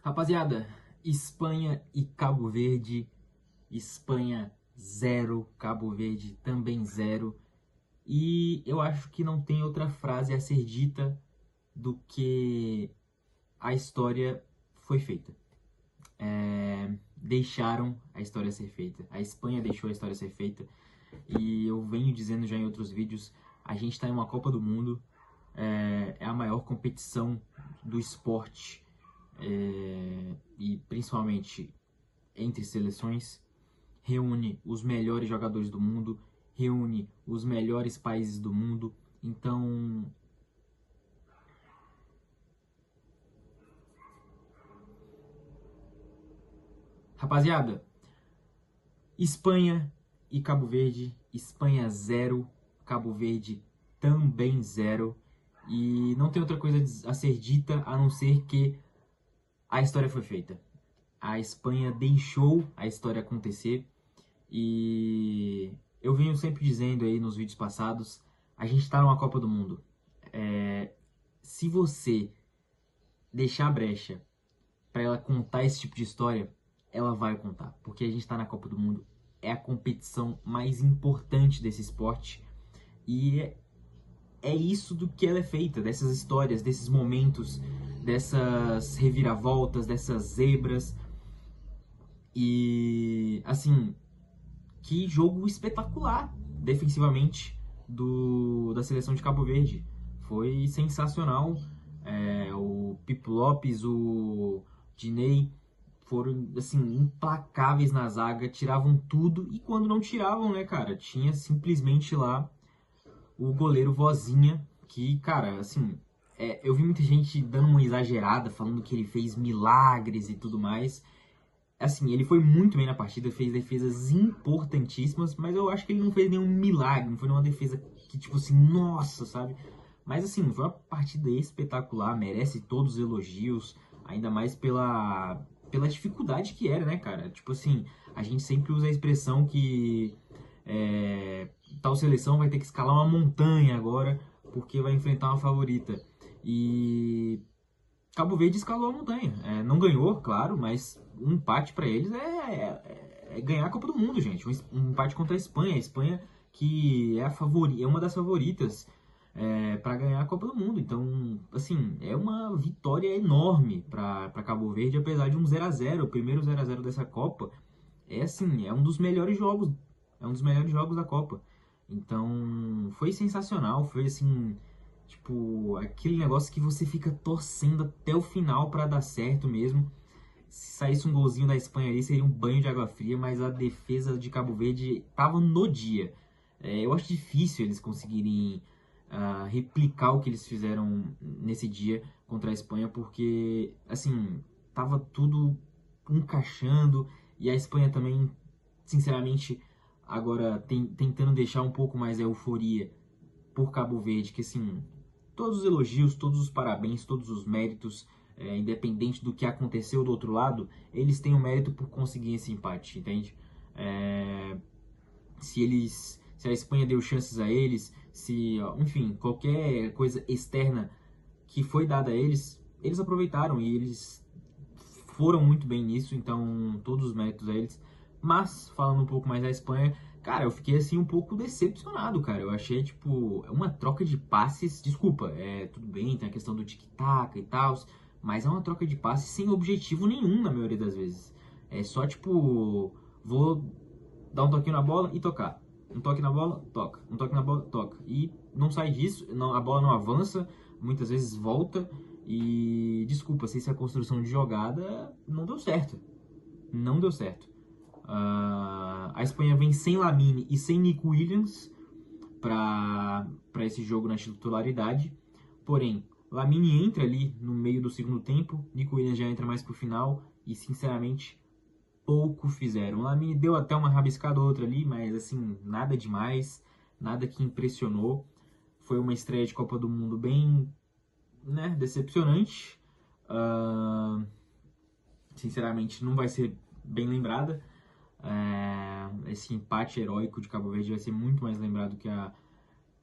Rapaziada, Espanha e Cabo Verde. Espanha 0, Cabo Verde também 0. E eu acho que não tem outra frase a ser dita do que a história foi feita. Deixaram a história ser feita. A Espanha deixou a história ser feita. E eu venho dizendo já em outros vídeos, a gente está em uma Copa do Mundo, é a maior competição do esporte, e principalmente entre seleções, reúne os melhores jogadores do mundo, reúne os melhores países do mundo. Então, rapaziada, Espanha e Cabo Verde. Espanha 0, Cabo Verde também 0. E não tem outra coisa a ser dita a não ser que a história foi feita. A Espanha deixou a história acontecer. E eu venho sempre dizendo aí nos vídeos passados, a gente está numa Copa do Mundo. Se você deixar a brecha para ela contar esse tipo de história, ela vai contar. Porque a gente está na Copa do Mundo, é a competição mais importante desse esporte. E é isso do que ela é feita, dessas histórias, desses momentos, dessas reviravoltas, dessas zebras. E, assim, que jogo espetacular defensivamente da seleção de Cabo Verde. Foi sensacional. O Pipo Lopes, o Diney foram assim implacáveis na zaga, tiravam tudo, e quando não tiravam, né, cara, tinha simplesmente lá o goleiro Vozinha, que, cara, assim, eu vi muita gente dando uma exagerada, falando que ele fez milagres e tudo mais. Assim, ele foi muito bem na partida, fez defesas importantíssimas, mas eu acho que ele não fez nenhum milagre, não foi nenhuma defesa que, tipo assim, nossa, sabe? Mas assim, foi uma partida espetacular, merece todos os elogios, ainda mais pela dificuldade que era, né, cara? Tipo assim, a gente sempre usa a expressão que tal seleção vai ter que escalar uma montanha agora, porque vai enfrentar uma favorita. E Cabo Verde escalou a montanha. Não ganhou, claro, mas um empate para eles é ganhar a Copa do Mundo, gente. Um empate contra a Espanha. A Espanha que é uma das favoritas para ganhar a Copa do Mundo. Então, assim, é uma vitória enorme para Cabo Verde, apesar de um 0-0. O primeiro 0-0 dessa Copa assim, é um dos melhores jogos. É um dos melhores jogos da Copa. Então, foi sensacional. Foi assim, tipo, aquele negócio que você fica torcendo até o final para dar certo mesmo. Se saísse um golzinho da Espanha ali, seria um banho de água fria, mas a defesa de Cabo Verde tava no dia. Eu acho difícil eles conseguirem replicar o que eles fizeram nesse dia contra a Espanha, porque, assim, tava tudo encaixando, e a Espanha também, sinceramente, agora tentando deixar um pouco mais a euforia por Cabo Verde, que assim, todos os elogios, todos os parabéns, todos os méritos, independente do que aconteceu do outro lado, eles têm o mérito por conseguir esse empate, entende? Se a Espanha deu chances a eles, enfim, qualquer coisa externa que foi dada a eles, eles aproveitaram e eles foram muito bem nisso, então todos os méritos a eles. Mas, falando um pouco mais da Espanha, cara, eu fiquei assim um pouco decepcionado, cara. Eu achei, tipo, uma troca de passes. Desculpa, tudo bem, tem a questão do tic-tac e tal, mas é uma troca de passes sem objetivo nenhum na maioria das vezes. É só, tipo, vou dar um toquinho na bola e tocar. Um toque na bola, toca. Um toque na bola, toca. E não sai disso, a bola não avança, muitas vezes volta. E desculpa, se essa construção de jogada não deu certo. Não deu certo. A Espanha vem sem Lamine e sem Nico Williams para esse jogo na titularidade. Porém, Lamine entra ali no meio do segundo tempo, Nico Williams já entra mais pro final e, sinceramente, pouco fizeram. Lamine deu até uma rabiscada ou outra ali, mas assim, nada demais, nada que impressionou. Foi uma estreia de Copa do Mundo bem, né, decepcionante. Sinceramente, não vai ser bem lembrada. Esse empate heróico de Cabo Verde vai ser muito mais lembrado que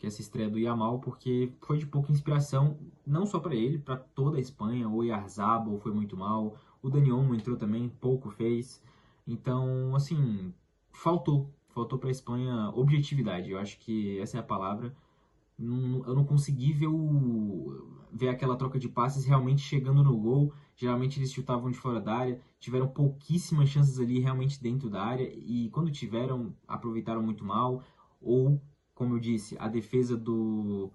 essa estreia do Yamal, porque foi de pouca inspiração, não só para ele, para toda a Espanha. O Oyarzabal foi muito mal, O Dani Olmo entrou também, pouco fez. Então, assim, faltou para a Espanha objetividade. Eu acho que essa é a palavra. Eu não consegui ver aquela troca de passes realmente chegando no gol. Geralmente eles chutavam de fora da área, tiveram pouquíssimas chances ali realmente dentro da área e quando tiveram, aproveitaram muito mal. Ou, como eu disse, a defesa do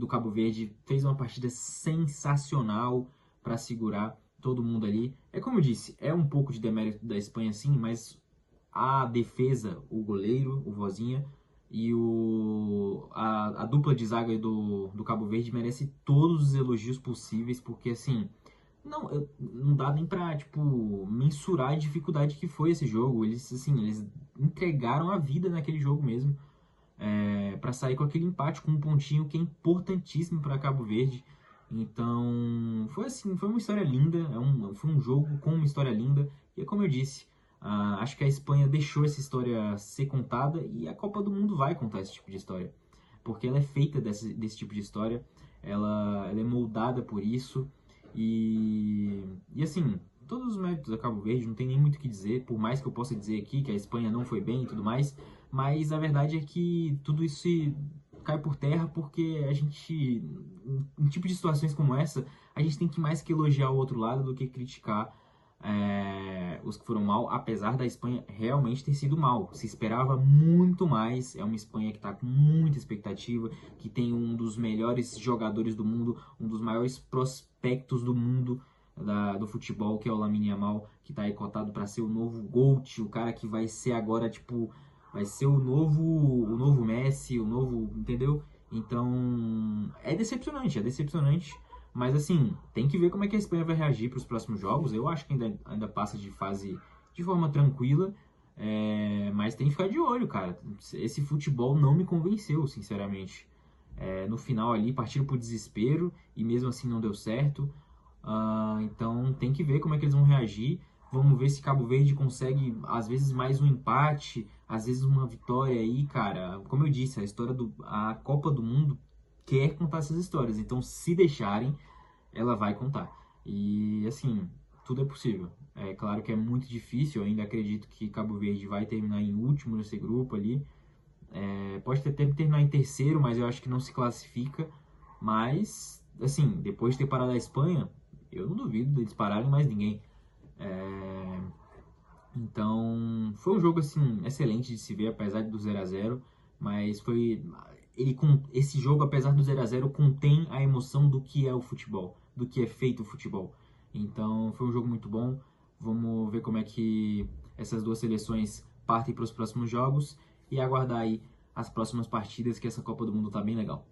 Cabo Verde fez uma partida sensacional para segurar todo mundo ali. É como eu disse, é um pouco de demérito da Espanha sim, mas a defesa, o goleiro, o Vozinha, e a dupla de zaga do Cabo Verde merece todos os elogios possíveis, porque assim, não dá nem pra, tipo, mensurar a dificuldade que foi esse jogo. Eles entregaram a vida naquele jogo mesmo, para sair com aquele empate, com um pontinho que é importantíssimo para Cabo Verde. Então, foi assim, foi uma história linda, foi um jogo com uma história linda, e é como eu disse, acho que a Espanha deixou essa história ser contada, e a Copa do Mundo vai contar esse tipo de história, porque ela é feita desse tipo de história, ela é moldada por isso, e assim, todos os méritos da Cabo Verde, não tem nem muito o que dizer, por mais que eu possa dizer aqui que a Espanha não foi bem e tudo mais, mas a verdade é que tudo isso cai por terra porque a gente, em tipo de situações como essa, a gente tem que mais que elogiar o outro lado do que criticar os que foram mal, apesar da Espanha realmente ter sido mal. Se esperava muito mais, é uma Espanha que está com muita expectativa, que tem um dos melhores jogadores do mundo, um dos maiores prospectos do mundo do futebol, que é o Lamine Yamal, que está aí cotado para ser o novo GOAT, o cara que vai ser agora, tipo, vai ser o novo Messi, o novo, entendeu? Então, é decepcionante, mas assim, tem que ver como é que a Espanha vai reagir para os próximos jogos. Eu acho que ainda passa de fase de forma tranquila, mas tem que ficar de olho, cara. Esse futebol não me convenceu, sinceramente. No final ali, partiram pro desespero e mesmo assim não deu certo. Então tem que ver como é que eles vão reagir. Vamos ver se Cabo Verde consegue, às vezes, mais um empate, às vezes uma vitória aí, cara. Como eu disse, a Copa do Mundo quer contar essas histórias. Então, se deixarem, ela vai contar. E, assim, tudo é possível. É claro que é muito difícil, eu ainda acredito que Cabo Verde vai terminar em último nesse grupo ali. Pode até terminar em terceiro, mas eu acho que não se classifica. Mas, assim, depois de ter parado a Espanha, eu não duvido de eles pararem mais ninguém. Então, foi um jogo assim excelente de se ver, apesar do 0-0, mas esse jogo, apesar do 0-0, contém a emoção do que é o futebol, do que é feito o futebol. Então, foi um jogo muito bom. Vamos ver como é que essas duas seleções partem para os próximos jogos e aguardar aí as próximas partidas, que essa Copa do Mundo tá bem legal.